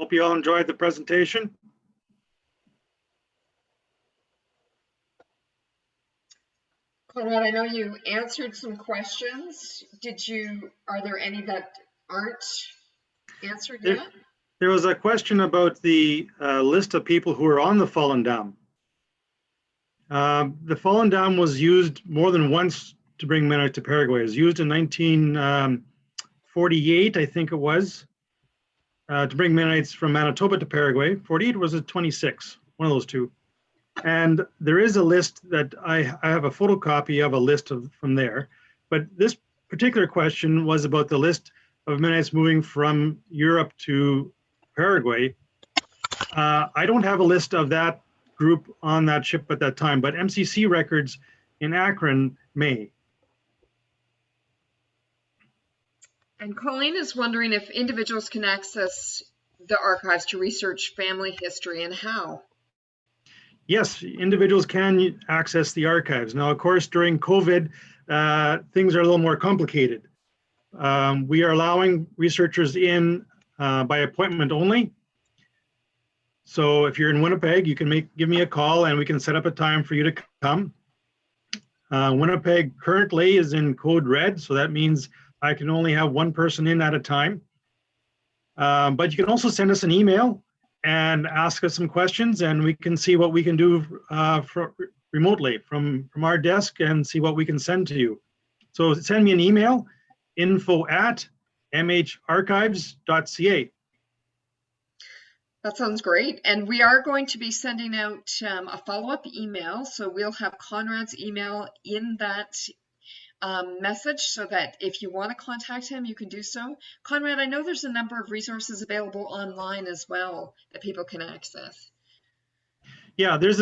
Hope you all enjoyed the presentation. Conrad, I know you answered some questions. Are there any that aren't answered yet? There was a question about the list of people who are on the Fallen Dam. The Fallen Dam was used more than once to bring Mennonite to Paraguay. It was used in 1948, I think it was, to bring Mennonites from Manitoba to Paraguay. 48 was it 26, one of those two. And there is a list that I have a photocopy of a list from there. But this particular question was about the list of Mennonites moving from Europe to Paraguay. I don't have a list of that group on that ship at that time, but MCC records in Akron may. And Colleen is wondering if individuals can access the archives to research family history and how. Yes, individuals can access the archives. Now, of course, during COVID, things are a little more complicated. We are allowing researchers in by appointment only. So if you're in Winnipeg, you can give me a call and we can set up a time for you to come. Winnipeg currently is in code red, so that means I can only have one person in at a time. But you can also send us an email and ask us some questions, and we can see what we can do remotely from our desk and see what we can send to you. So send me an email, info@mharchives.ca. That sounds great. And we are going to be sending out a follow-up email. So we'll have Conrad's email in that message so that if you want to contact him, you can do so. Conrad, I know there's a number of resources available online as well that people can access. Yeah, there's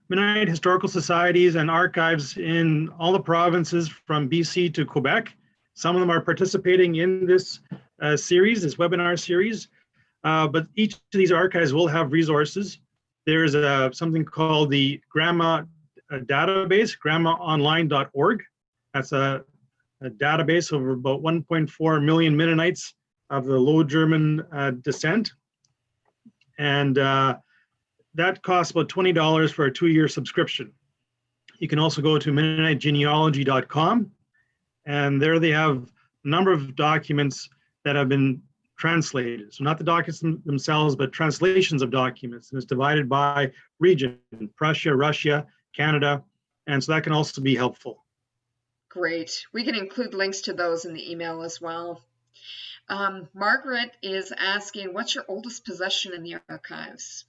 Mennonite historical societies and archives in all the provinces from BC to Quebec. Some of them are participating in this series, this webinar series, but each of these archives will have resources. There's something called the Grandma database, grandmaonline.org. That's a database of about 1.4 million Mennonites of the Low German descent. And that costs about $20 for a 2-year subscription. You can also go to MennoniteGenealogy.com, and there they have a number of documents that have been translated. So not the documents themselves, but translations of documents. And it's divided by region, Prussia, Russia, Canada, and so that can also be helpful. Great. We can include links to those in the email as well. Margaret is asking, what's your oldest possession in the archives?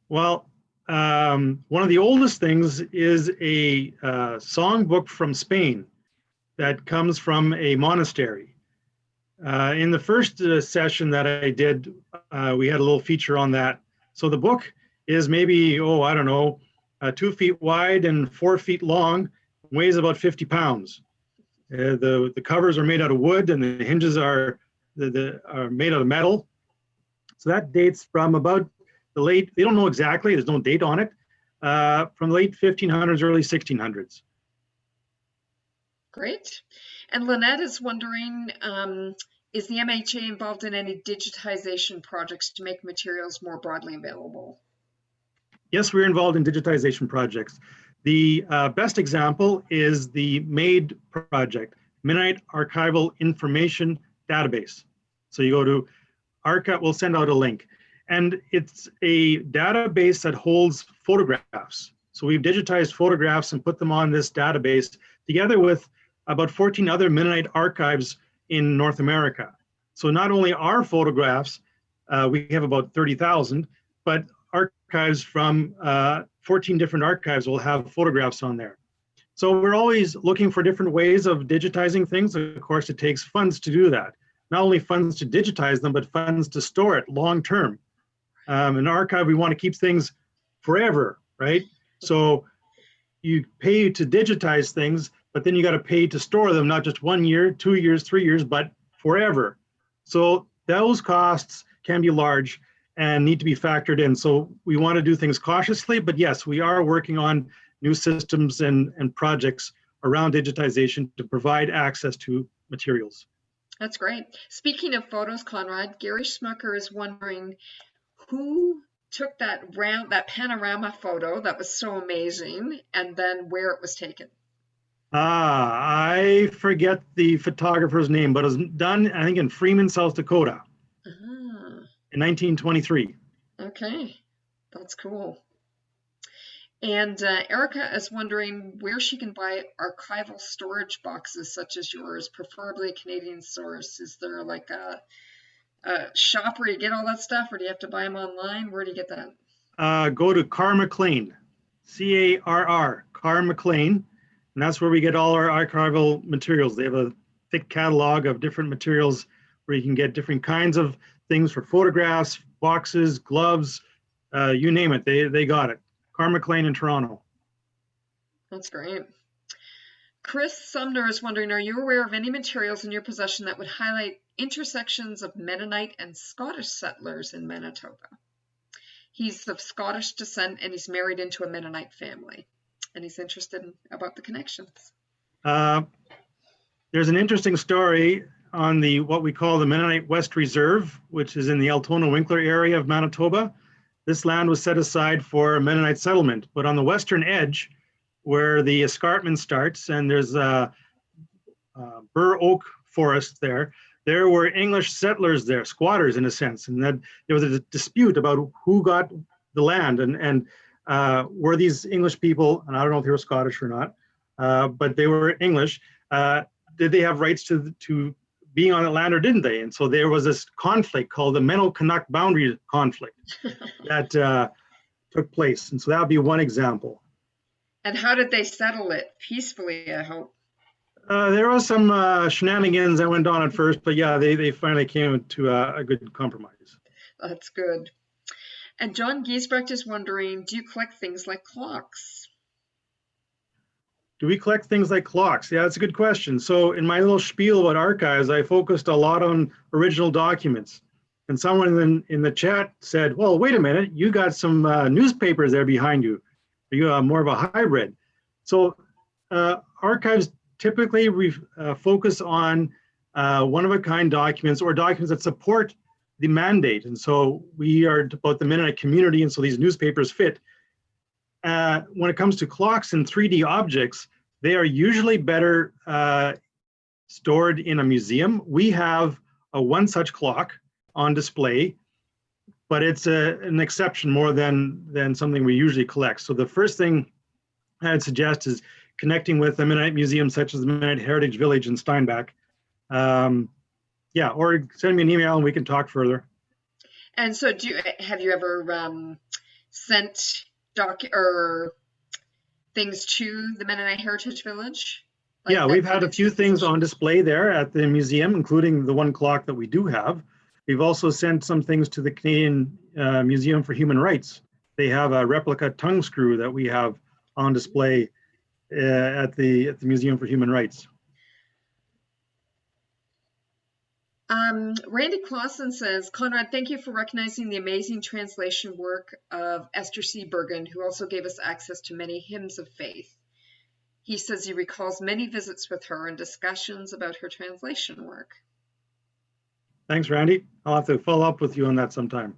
Well, one of the oldest things is a songbook from Spain that comes from a monastery. In the first session that I did, we had a little feature on that. So the book is maybe, I don't know, 2 feet wide and 4 feet long, weighs about 50 pounds. The covers are made out of wood and the hinges are made out of metal. So that dates from about the late, they don't know exactly, there's no date on it, from the late 1500s, early 1600s. Great. And Lynette is wondering, is the MHA involved in any digitization projects to make materials more broadly available? Yes, we're involved in digitization projects. The best example is the MAID project, Mennonite Archival Information Database. So you go to ARCA, we'll send out a link. And it's a database that holds photographs. So we've digitized photographs and put them on this database together with about 14 other Mennonite archives in North America. So not only our photographs, we have about 30,000, but archives from 14 different archives will have photographs on there. So we're always looking for different ways of digitizing things. Of course, it takes funds to do that. Not only funds to digitize them, but funds to store it long term. In an archive, we want to keep things forever, right? So you pay to digitize things, but then you got to pay to store them, not just 1 year, 2 years, 3 years, but forever. So those costs can be large and need to be factored in. So we want to do things cautiously, but yes, we are working on new systems and projects around digitization to provide access to materials. That's great. Speaking of photos, Conrad, Gary Schmucker is wondering who took that panorama photo that was so amazing, and then where it was taken. I forget the photographer's name, but it was done, I think, in Freeman, South Dakota in 1923. Okay, that's cool. And Erica is wondering where she can buy archival storage boxes such as yours, preferably a Canadian source. Is there like a shop where you get all that stuff, or do you have to buy them online? Where do you get that? Go to Carr McLean, C-A-R-R, Carr McLean, and that's where we get all our archival materials. They have a thick catalog of different materials where you can get different kinds of things for photographs, boxes, gloves, you name it, they got it. Carr McLean in Toronto. That's great. Chris Sumner is wondering, are you aware of any materials in your possession that would highlight intersections of Mennonite and Scottish settlers in Manitoba? He's of Scottish descent and he's married into a Mennonite family, and he's interested about the connections. There's an interesting story on what we call the Mennonite West Reserve, which is in the Altona-Winkler area of Manitoba. This land was set aside for a Mennonite settlement, but on the western edge, where the escarpment starts, and there's a bur oak forest there were English settlers there, squatters in a sense, and that there was a dispute about who got the land, and were these English people, and I don't know if they were Scottish or not, but they were English, did they have rights to being on the land or didn't they? And so there was this conflict called the Canuck boundary conflict that took place. And so that would be one example. And how did they settle it? Peacefully, I hope. There was some shenanigans that went on at first, but yeah, they finally came to a good compromise. That's good. And John Giesbrecht is wondering, do you collect things like clocks? Do we collect things like clocks? Yeah, that's a good question. So in my little spiel about archives, I focused a lot on original documents. And someone in the chat said, well, wait a minute, you got some newspapers there behind you. You have more of a hybrid. So archives typically focus on one-of-a-kind documents or documents that support the mandate. And so we are about the Mennonite community, and so these newspapers fit. When it comes to clocks and 3D objects, they are usually better stored in a museum. We have one such clock on display, but it's an exception more than something we usually collect. So the first thing I'd suggest is connecting with a Mennonite museum such as the Mennonite Heritage Village in Steinbach. Yeah, or send me an email and we can talk further. And so have you ever sent things to the Mennonite Heritage Village? Like yeah, we've had a few things on display there at the museum, including the one clock that we do have. We've also sent some things to the Canadian Museum for Human Rights. They have a replica tongue screw that we have on display at the Museum for Human Rights. Randy Clausen says, Conrad, thank you for recognizing the amazing translation work of Esther C. Bergen, who also gave us access to many hymns of faith. He says he recalls many visits with her and discussions about her translation work. Thanks, Randy. I'll have to follow up with you on that sometime.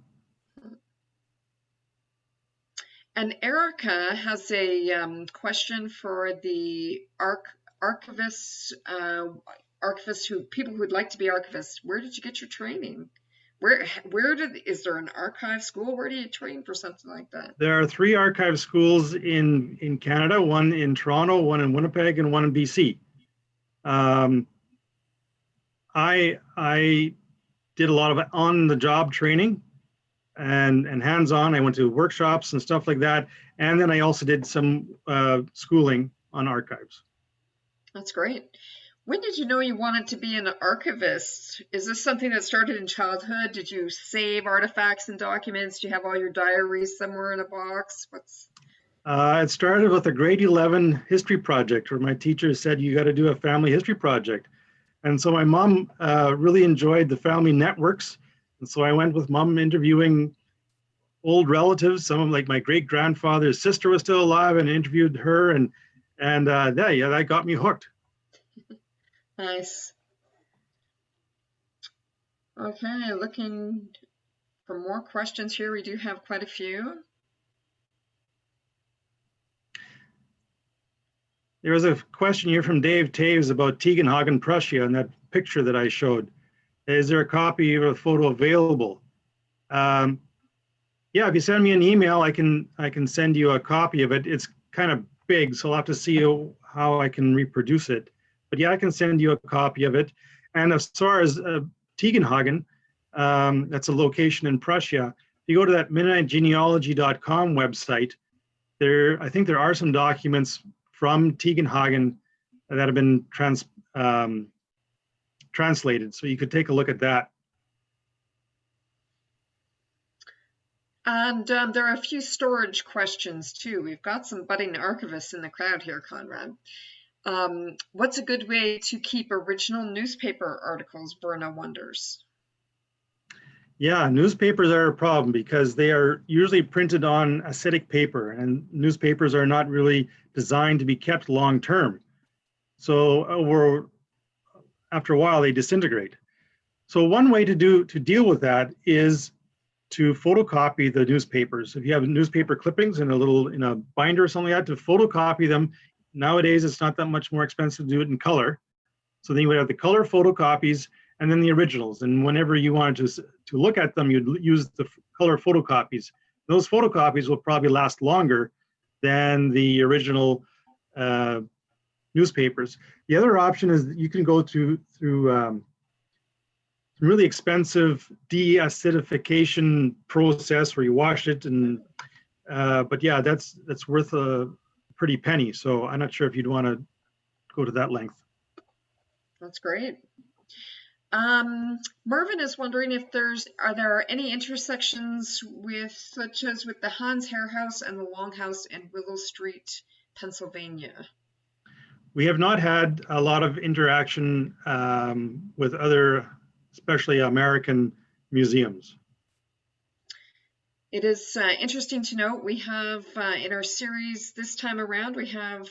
And Erica has a question for the archivists, people who would like to be archivists. Where did you get your training? Is there an archive school? Where do you train for something like that? There are 3 archive schools in Canada, one in Toronto, one in Winnipeg, and one in BC. I did a lot of on-the-job training and hands-on. I went to workshops and stuff like that. And then I also did some schooling on archives. That's great. When did you know you wanted to be an archivist? Is this something that started in childhood? Did you save artifacts and documents? Do you have all your diaries somewhere in a box? It started with a grade 11 history project where my teacher said, you got to do a family history project. And so my mom really enjoyed the family networks. And so I went with mom interviewing old relatives. Some of like my great grandfather's sister was still alive and interviewed her. And that got me hooked. Nice. Okay, looking for more questions here. We do have quite a few. There was a question here from Dave Taves about Tegenhagen, Prussia, and that picture that I showed. Is there a copy of a photo available? Yeah, if you send me an email, I can send you a copy of it. It's kind of big, so I'll have to see how I can reproduce it. But yeah, I can send you a copy of it. And as far as Tegenhagen, that's a location in Prussia. If you go to that MennoniteGenealogy.com website, I think there are some documents from Tegenhagen that have been translated, so you could take a look at that. And there are a few storage questions too. We've got some budding archivists in the crowd here, Conrad. What's a good way to keep original newspaper articles, Berna wonders? Yeah, newspapers are a problem because they are usually printed on acidic paper, and newspapers are not really designed to be kept long term. So after a while, they disintegrate. So one way to deal with that is to photocopy the newspapers. If you have newspaper clippings in a binder or something like that, to photocopy them. Nowadays, it's not that much more expensive to do it in color. So then you would have the color photocopies and then the originals. And whenever you wanted to look at them, you'd use the color photocopies. Those photocopies will probably last longer than the original newspapers. The other option is that you can go through really expensive deacidification process where you wash it, and but yeah, that's worth a pretty penny. So I'm not sure if you'd want to go to that length. That's great. Mervyn is wondering if are there any intersections such as with the Hans Herr House and the Longhouse in Willow Street, Pennsylvania? We have not had a lot of interaction with other, especially American museums. It is interesting to note we have in our series this time around, we have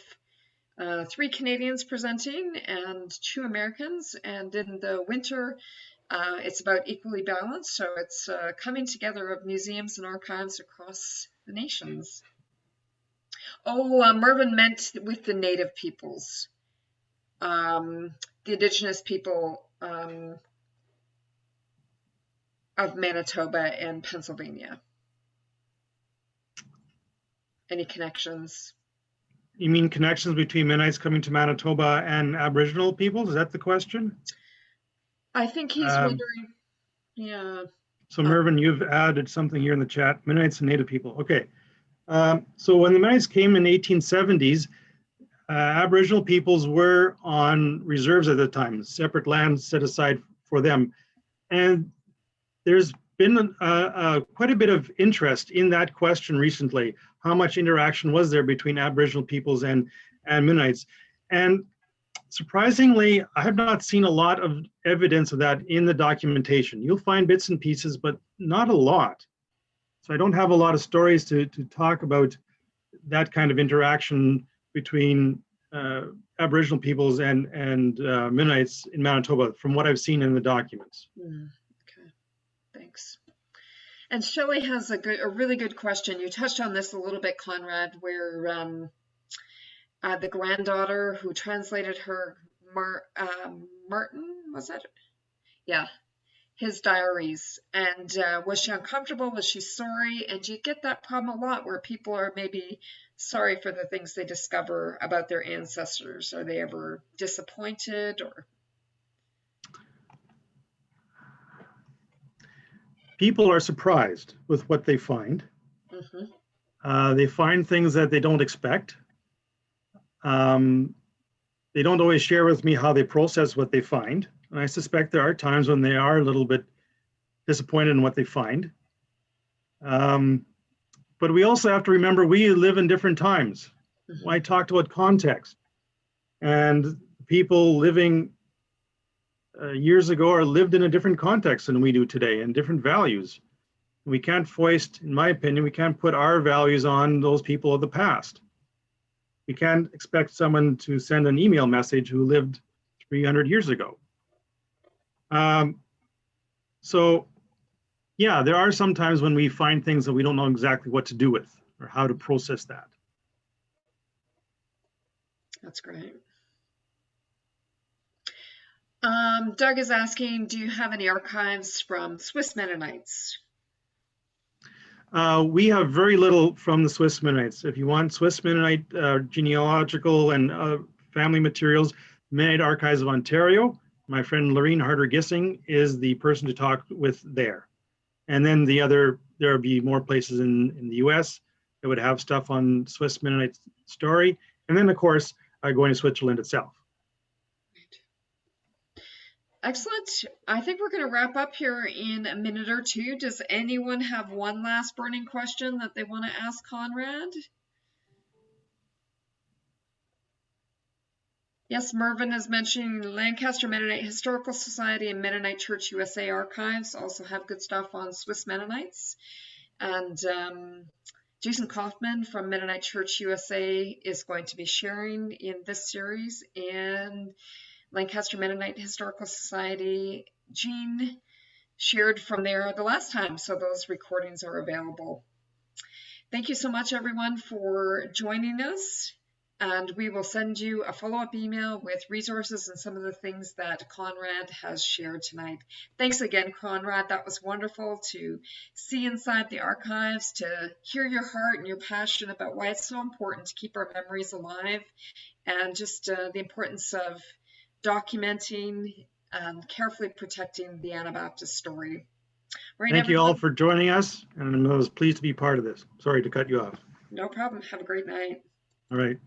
3 Canadians presenting and 2 Americans, and in the winter it's about equally balanced, so it's coming together of museums and archives across the nations. Oh, Mervyn meant with the Native peoples, the Indigenous people of Manitoba and Pennsylvania. Any connections? You mean connections between Mennonites coming to Manitoba and Aboriginal peoples? Is that the question? I think he's wondering, yeah. So Mervyn, you've added something here in the chat, Mennonites and Native people. Okay. So when the Mennonites came in the 1870s, Aboriginal peoples were on reserves at the time, separate lands set aside for them. And there's been quite a bit of interest in that question recently. How much interaction was there between Aboriginal peoples and Mennonites? And surprisingly, I have not seen a lot of evidence of that in the documentation. You'll find bits and pieces, but not a lot. So I don't have a lot of stories to talk about that kind of interaction between Aboriginal peoples and Mennonites in Manitoba from what I've seen in the documents. Okay, thanks. And Shelley has a really good question. You touched on this a little bit, Conrad, where the granddaughter who translated her Martin, was that? Yeah, his diaries. And was she uncomfortable? Was she sorry? And you get that problem a lot where people are maybe sorry for the things they discover about their ancestors. Are they ever disappointed or? People are surprised with what they find. Mm-hmm. They find things that they don't expect. They don't always share with me how they process what they find. And I suspect there are times when they are a little bit disappointed in what they find. But we also have to remember we live in different times. Mm-hmm. I talked about context. And people living years ago are lived in a different context than we do today and different values. We can't foist, in my opinion, we can't put our values on those people of the past. We can't expect someone to send an email message who lived 300 years ago. So yeah, there are some times when we find things that we don't know exactly what to do with or how to process that. That's great. Doug is asking, do you have any archives from Swiss Mennonites? We have very little from the Swiss Mennonites. If you want Swiss Mennonite genealogical and family materials, Mennonite Archives of Ontario, my friend Lorene Harder-Gissing is the person to talk with there. And then there will be more places in the US that would have stuff on Swiss Mennonite story. And then of course, going to Switzerland itself. Excellent. I think we're going to wrap up here in a minute or two. Does anyone have one last burning question that they want to ask Conrad? Yes, Mervyn is mentioning Lancaster Mennonite Historical Society and Mennonite Church USA archives also have good stuff on Swiss Mennonites. And Jason Kaufman from Mennonite Church USA is going to be sharing in this series, and Lancaster Mennonite Historical Society, Jean shared from there the last time, so those recordings are available. Thank you so much, everyone, for joining us, and we will send you a follow-up email with resources and some of the things that Conrad has shared tonight. Thanks again, Conrad. That was wonderful to see inside the archives, to hear your heart and your passion about why it's so important to keep our memories alive, and just the importance of documenting and carefully protecting the Anabaptist story. Right, Thank you all for joining us, and I was pleased to be part of this. Sorry to cut you off. No problem. Have a great night. All right.